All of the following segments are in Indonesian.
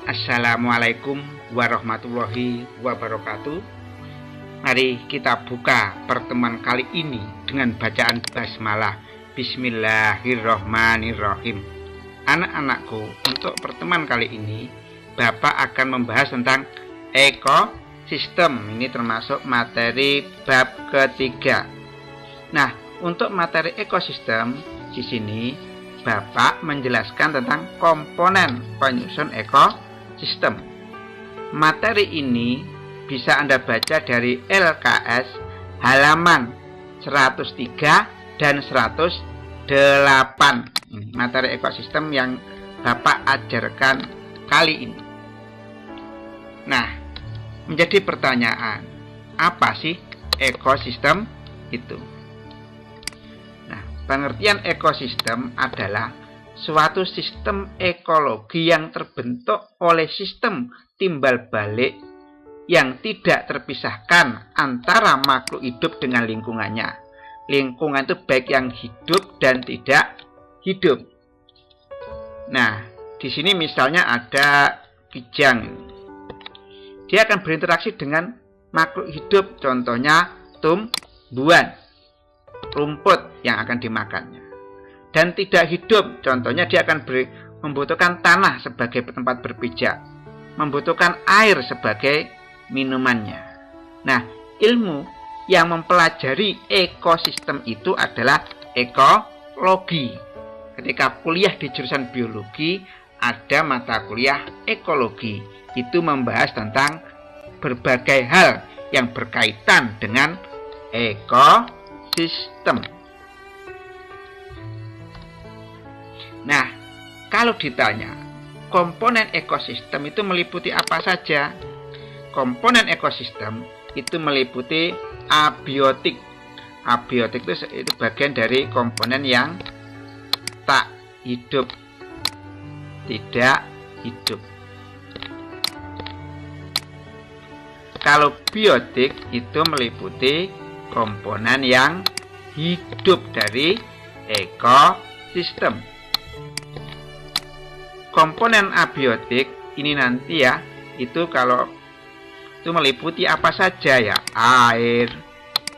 Assalamualaikum warahmatullahi wabarakatuh. Mari kita buka pertemuan kali ini dengan bacaan basmalah. Bismillahirrahmanirrahim. Anak-anakku, untuk pertemuan kali ini Bapak akan membahas tentang ekosistem. Ini termasuk materi bab ketiga. Nah, untuk materi ekosistem di sini Bapak menjelaskan tentang komponen penyusun ekosistem. Materi ini bisa Anda baca dari LKS halaman 103 dan 108. Ini materi ekosistem yang Bapak ajarkan kali ini. Nah, menjadi pertanyaan, apa sih ekosistem itu? Nah, pengertian ekosistem adalah suatu sistem ekologi yang terbentuk oleh sistem timbal balik yang tidak terpisahkan antara makhluk hidup dengan lingkungannya. Lingkungan itu baik yang hidup dan tidak hidup. Nah, di sini misalnya ada kijang. Dia akan berinteraksi dengan makhluk hidup, contohnya tumbuhan, rumput yang akan dimakannya. Dan tidak hidup, contohnya dia akan membutuhkan tanah sebagai tempat berpijak, membutuhkan air sebagai minumannya. Nah, ilmu yang mempelajari ekosistem itu adalah ekologi. Ketika kuliah di jurusan biologi, ada mata kuliah ekologi. Itu membahas tentang berbagai hal yang berkaitan dengan ekosistem. Nah, kalau ditanya, komponen ekosistem itu meliputi apa saja? Komponen ekosistem itu meliputi abiotik. Abiotik itu bagian dari komponen yang tak hidup, tidak hidup. Kalau biotik itu meliputi komponen yang hidup dari ekosistem. Komponen abiotik ini nanti ya, itu kalau itu meliputi apa saja ya? Air,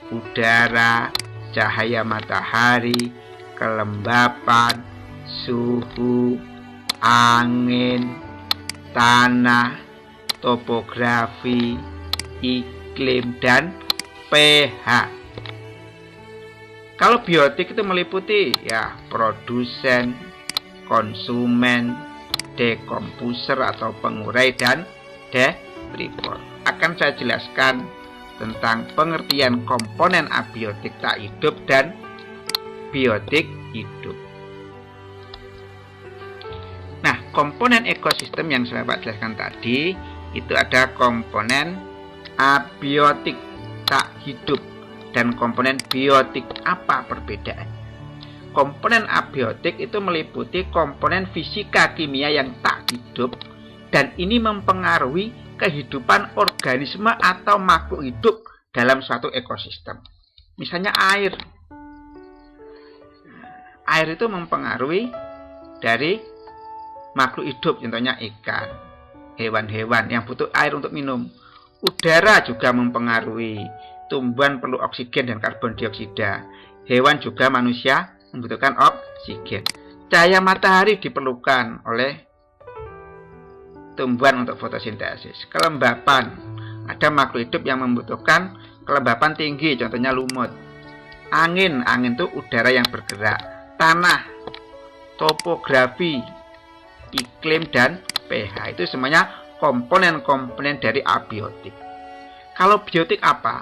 udara, cahaya matahari, kelembapan, suhu, angin, tanah, topografi, iklim, dan pH. Kalau biotik itu meliputi ya produsen, konsumen, dekomposer atau pengurai, dan detripor. Akan saya jelaskan tentang pengertian komponen abiotik tak hidup dan biotik hidup. Nah, komponen ekosistem yang saya jelaskan tadi itu ada komponen abiotik tak hidup dan komponen biotik. Apa perbedaannya? Komponen abiotik itu meliputi komponen fisika kimia yang tak hidup dan ini mempengaruhi kehidupan organisme atau makhluk hidup dalam suatu ekosistem. Misalnya air. Air itu mempengaruhi dari makhluk hidup, contohnya ikan, hewan-hewan yang butuh air untuk minum. Udara juga mempengaruhi. Tumbuhan perlu oksigen dan karbon dioksida. Hewan juga manusia membutuhkan oksigen. Cahaya matahari diperlukan oleh tumbuhan untuk fotosintesis. Kelembapan, ada makhluk hidup yang membutuhkan kelembapan tinggi, contohnya lumut. Angin itu udara yang bergerak. Tanah, topografi, iklim, dan pH itu semuanya komponen-komponen dari abiotik. Kalau biotik apa?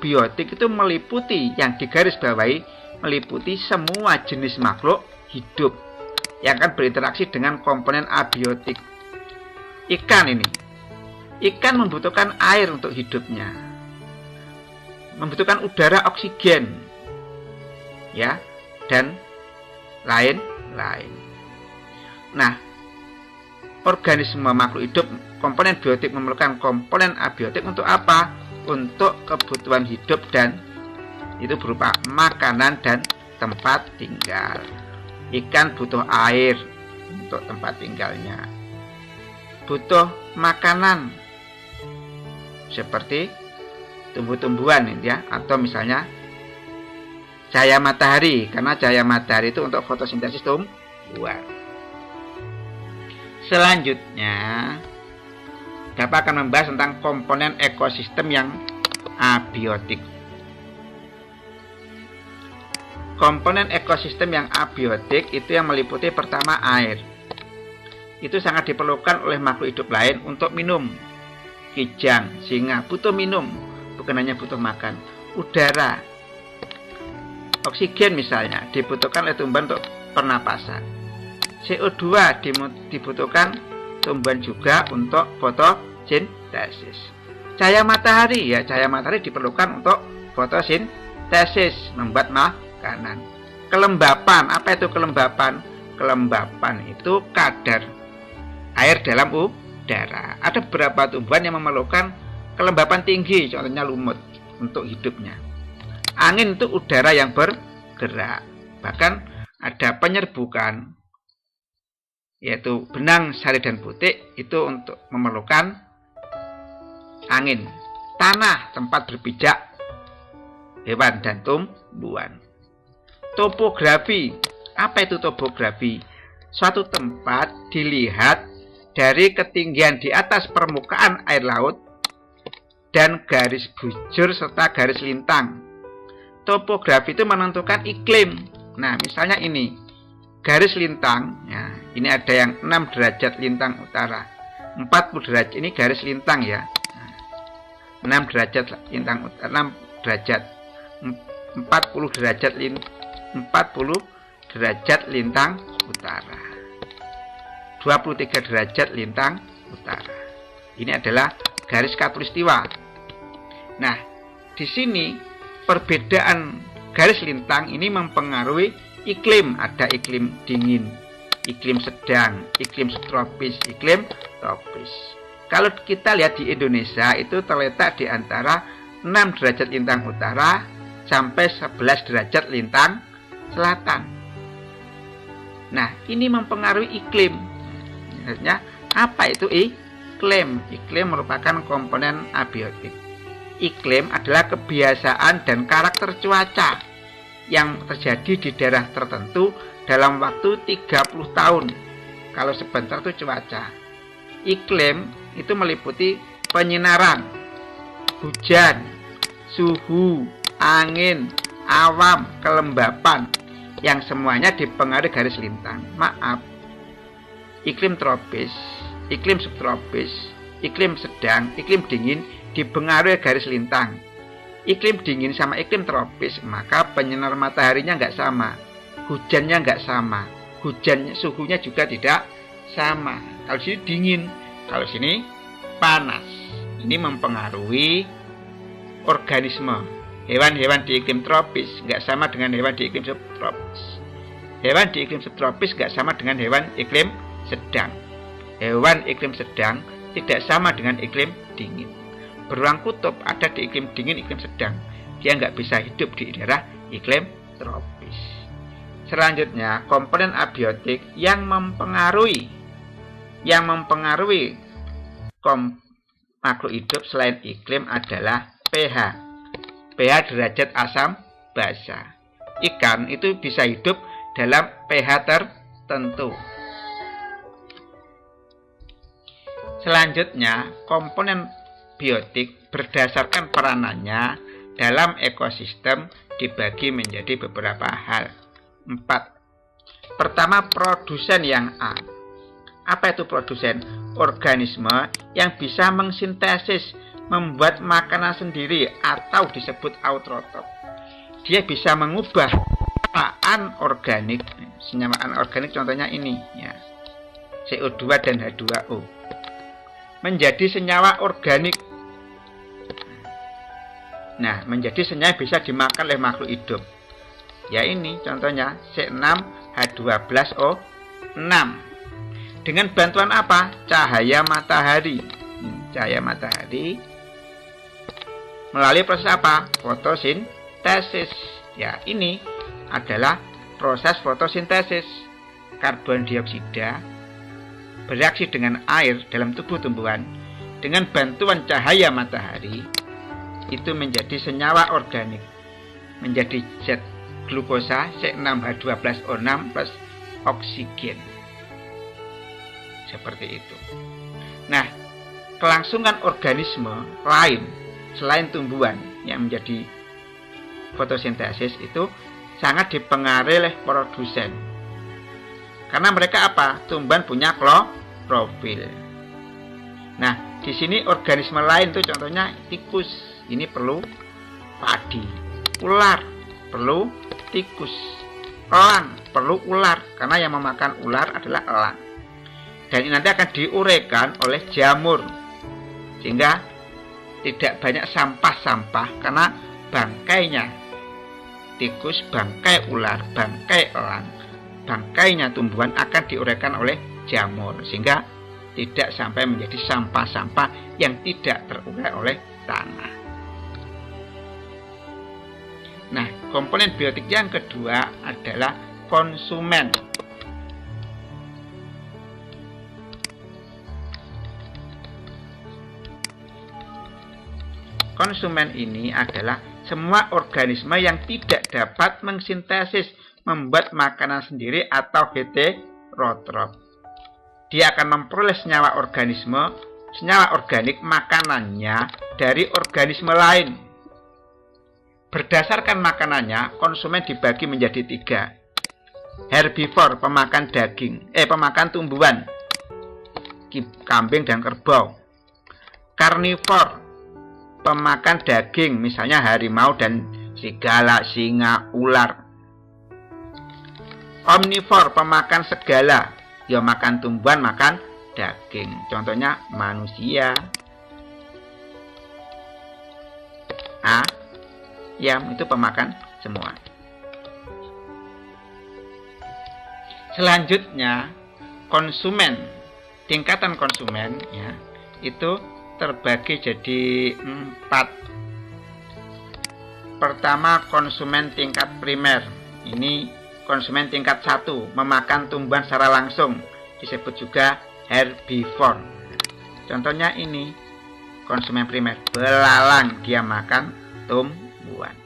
Biotik itu meliputi, yang digarisbawahi, meliputi semua jenis makhluk hidup yang akan berinteraksi dengan komponen abiotik. Ikan membutuhkan air untuk hidupnya, membutuhkan udara, oksigen, ya, dan lain-lain. Nah, organisme makhluk hidup, komponen biotik memerlukan komponen abiotik untuk apa? Untuk kebutuhan hidup, dan itu berupa makanan dan tempat tinggal. Ikan butuh air untuk tempat tinggalnya. butuh makanan seperti tumbuh-tumbuhan ya, atau misalnya cahaya matahari, karena cahaya matahari itu untuk fotosintesis tumbuhan. Selanjutnya Bapak akan membahas tentang komponen ekosistem yang abiotik. Komponen ekosistem yang abiotik itu yang meliputi pertama air. Itu sangat diperlukan oleh makhluk hidup lain untuk minum. Kijang, singa butuh minum, bukan hanya butuh makan. Udara, oksigen misalnya, dibutuhkan oleh tumbuhan untuk pernapasan. CO2 dibutuhkan tumbuhan juga untuk fotosintesis. Cahaya matahari, ya cahaya matahari diperlukan untuk fotosintesis, membuat makanan. Kelembapan, apa itu kelembapan? Kelembapan itu kadar air dalam udara. Ada beberapa tumbuhan yang memerlukan kelembapan tinggi, contohnya lumut, untuk hidupnya. Angin itu udara yang bergerak. Bahkan ada penyerbukan, yaitu benang, sari, dan butik, itu untuk memerlukan angin. Tanah, tempat berpijak hewan dan tumbuhan. Topografi, apa itu topografi? Suatu tempat dilihat dari ketinggian di atas permukaan air laut dan garis bujur serta garis lintang. Topografi itu menentukan iklim. Nah, misalnya ini garis lintang, ya, ini ada yang 6 derajat lintang utara, 40 derajat, ini garis lintang ya, 6 derajat lintang utara, 6 derajat, 40 derajat 40 derajat lintang utara, 23 derajat lintang utara. Ini adalah garis khatulistiwa. Nah, di sini perbedaan garis lintang ini mempengaruhi iklim. Ada iklim dingin, iklim sedang, iklim subtropis, iklim tropis. Kalau kita lihat di Indonesia itu terletak di antara 6 derajat lintang utara sampai 11 derajat lintang selatan. Nah, ini mempengaruhi iklim. Artinya, apa itu iklim? Iklim merupakan komponen abiotik. Iklim adalah kebiasaan dan karakter cuaca yang terjadi di daerah tertentu dalam waktu 30 tahun. Kalau sebentar itu cuaca. Iklim itu meliputi penyinaran, hujan, suhu, angin, awan, kelembapan, yang semuanya dipengaruhi garis lintang. Maaf, iklim tropis, iklim subtropis, iklim sedang, iklim dingin dipengaruhi garis lintang. Iklim dingin sama iklim tropis, maka penyinar mataharinya nggak sama, hujannya nggak sama, suhunya juga tidak sama. Kalau sini dingin, kalau sini panas. Ini mempengaruhi organisme. Hewan-hewan di iklim tropis nggak sama dengan hewan di iklim subtropis. Hewan di iklim subtropis nggak sama dengan hewan iklim sedang. Hewan iklim sedang tidak sama dengan iklim dingin. Beruang kutub ada di iklim dingin, iklim sedang. Dia nggak bisa hidup di daerah iklim tropis. Selanjutnya, komponen abiotik yang mempengaruhi makhluk hidup selain iklim adalah pH. pH derajat asam basa. Ikan itu bisa hidup dalam pH tertentu. Selanjutnya, komponen biotik berdasarkan peranannya dalam ekosistem dibagi menjadi beberapa hal. 4. Pertama, produsen yang A. Apa itu produsen? Organisme yang bisa mengsintesis, membuat makanan sendiri atau disebut autotrof. Dia bisa mengubah senyamaan organik. Senyamaan organik contohnya ini ya, CO2 dan H2O menjadi senyawa organik. Nah, menjadi senyawa bisa dimakan oleh makhluk hidup. Ya ini contohnya C6H12O6. Dengan bantuan apa? Cahaya matahari. Cahaya matahari melalui proses apa? Fotosintesis. Ya, ini adalah proses fotosintesis. Karbon dioksida bereaksi dengan air dalam tubuh tumbuhan dengan bantuan cahaya matahari, itu menjadi senyawa organik, menjadi zat glukosa C6H12O6 plus oksigen. Seperti itu. Nah, kelangsungan organisme lain selain tumbuhan yang menjadi fotosintesis itu sangat dipengaruhi oleh produsen. Karena mereka apa? Tumbuhan punya klorofil. Nah, di sini organisme lain itu contohnya tikus, ini perlu padi. Ular perlu tikus. Elang perlu ular, karena yang memakan ular adalah elang. Dan ini nanti akan diuraikan oleh jamur, sehingga tidak banyak sampah-sampah, karena bangkainya tikus, bangkai ular, bangkai elang, bangkainya tumbuhan akan diuraikan oleh jamur, sehingga tidak sampai menjadi sampah-sampah yang tidak terurai oleh tanah. Nah, komponen biotik yang kedua adalah konsumen. Konsumen ini adalah semua organisme yang tidak dapat mensintesis, membuat makanan sendiri atau heterotrof. Dia akan memperoleh senyawa organik makanannya dari organisme lain. Berdasarkan makanannya, konsumen dibagi menjadi 3. Herbivore, pemakan pemakan tumbuhan, kambing dan kerbau. Karnivore, pemakan daging, misalnya harimau dan serigala, singa, ular. Omnivore, pemakan segala, ya makan tumbuhan, makan daging. Contohnya manusia, ayam, itu pemakan semua. Selanjutnya, konsumen, tingkatan konsumen ya, itu terbagi jadi 4. Pertama, konsumen tingkat primer. Ini konsumen tingkat 1, memakan tumbuhan secara langsung, disebut juga herbivore. Contohnya ini, konsumen primer, belalang, dia makan tumbuhan.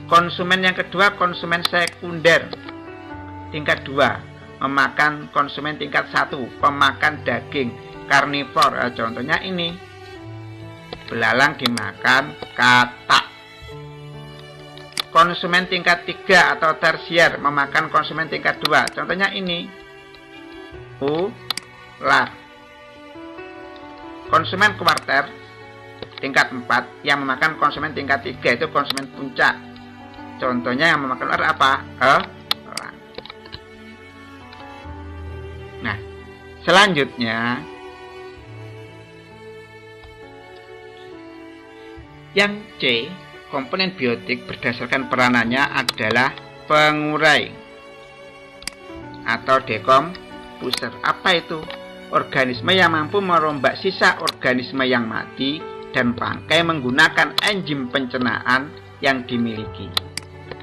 Konsumen yang kedua, konsumen sekunder, tingkat 2, memakan konsumen tingkat 1, pemakan daging, karnivore. Contohnya ini, belalang dimakan katak. Konsumen tingkat 3 atau tersier, memakan konsumen tingkat 2. Contohnya ini, ular. Konsumen kuarter tingkat 4 yang memakan konsumen tingkat 3, itu konsumen puncak. Contohnya yang memakan ular apa? Elang. Nah, selanjutnya yang C, komponen biotik berdasarkan peranannya adalah pengurai atau dekomposer. Apa itu? Organisme yang mampu merombak sisa organisme yang mati dan bangkai menggunakan enzim pencernaan yang dimiliki.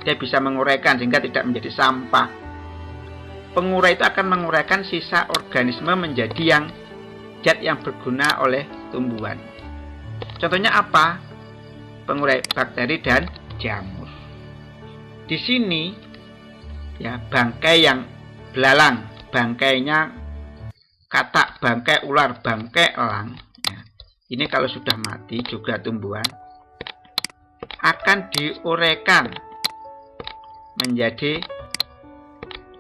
Dia bisa menguraikan sehingga tidak menjadi sampah. Pengurai itu akan menguraikan sisa organisme menjadi zat yang berguna oleh tumbuhan. Contohnya apa? Pengurai bakteri dan jamur. Di sini ya, bangkai yang belalang, bangkainya katak, bangkai ular, bangkai elang ya. Ini kalau sudah mati juga tumbuhan akan diuraikan menjadi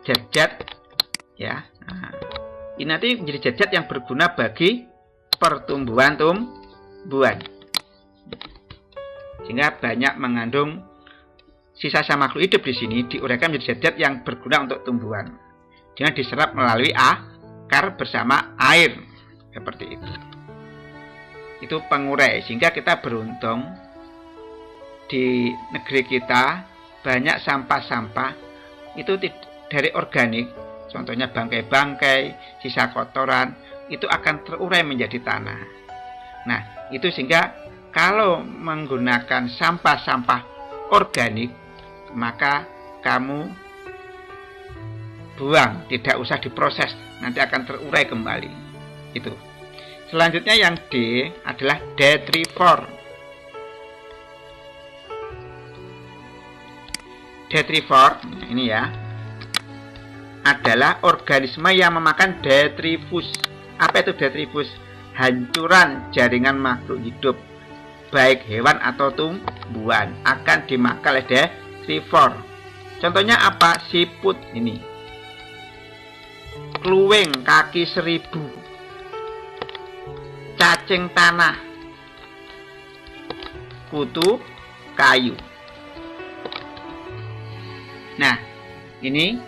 zat-zat ya. Nah, ini nanti menjadi zat-zat yang berguna bagi pertumbuhan tumbuhan, sehingga banyak mengandung sisa-sisa makhluk hidup di sini diuraikan menjadi zat-zat yang berguna untuk tumbuhan dengan diserap melalui akar bersama air, seperti itu. Itu pengurai, sehingga kita beruntung di negeri kita banyak sampah-sampah itu dari organik. Contohnya bangkai-bangkai, sisa kotoran itu akan terurai menjadi tanah. Nah, itu sehingga kalau menggunakan sampah-sampah organik, maka kamu buang, tidak usah diproses, nanti akan terurai kembali. Itu. Selanjutnya yang D adalah detrivore. Detrivore, ini ya, adalah organisme yang memakan detritus. Apa itu detritus? Hancuran jaringan makhluk hidup, baik hewan atau tumbuhan, akan dimakan oleh detrivore. Contohnya apa? Siput ini, kluwing kaki 1000, cacing tanah, kutu kayu. Nah, ini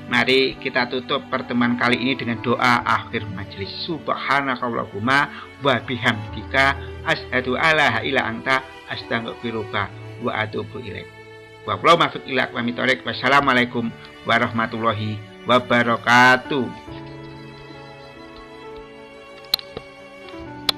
mari kita tutup pertemuan kali ini dengan doa akhir majelis. Subhanakallahumma wa bihamdika asyhadu alla ilaha illa anta astaghfiruka wa atubu ilaik. Wassalamualaikum warahmatullahi wabarakatuh.